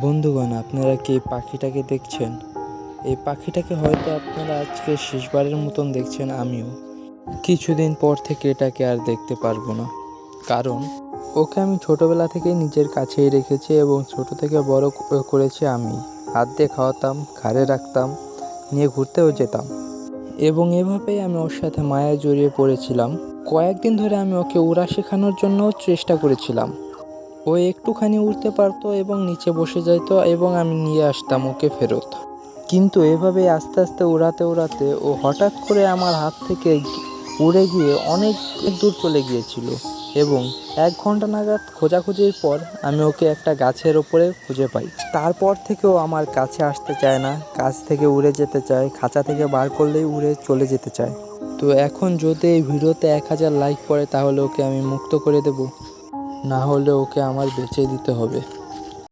বন্ধুগণ, আপনারা কি এই পাখিটাকে দেখছেন? এই পাখিটাকে হয়তো আপনারা আজকে শেষবারের মতন দেখছেন। আমিও কিছুদিন পর থেকে এটাকে আর দেখতে পারবো না, কারণ ওকে আমি ছোটোবেলা থেকেই নিজের কাছেই রেখেছি এবং ছোট থেকে বড় করেছি আমি। হাত দিয়ে খাওয়াতাম, ঘাড়ে রাখতাম, নিয়ে ঘুরতেও যেতাম এবং এভাবেই আমি ওর সাথে মায়ায় জড়িয়ে পড়েছিলাম। কয়েকদিন ধরে আমি ওকে উড়া শেখানোর জন্য চেষ্টা করেছিলাম। ও একটুখানি উড়তে পারতো এবং নিচে বসে যেত এবং আমি নিয়ে আসতাম ওকে ফেরত। কিন্তু এভাবে আস্তে আস্তে উড়াতে উড়াতে ও হঠাৎ করে আমার হাত থেকে উড়ে গিয়ে অনেক দূর চলে গিয়েছিল এবং 1 ঘন্টা নাগাদ খোঁজাখুঁজির পর আমি ওকে একটা গাছের ওপরে খুঁজে পাই। তারপর থেকেও আমার কাছে আসতে চায় না, গাছ থেকে উড়ে যেতে চায়, খাঁচা থেকে বার করলেই উড়ে চলে যেতে চায়। তো এখন যদি এই ভিডিওতে 1000 লাইক পড়ে তাহলে ওকে আমি মুক্ত করে দেব, না হলে ওকে আমার বেঁচে দিতে হবে।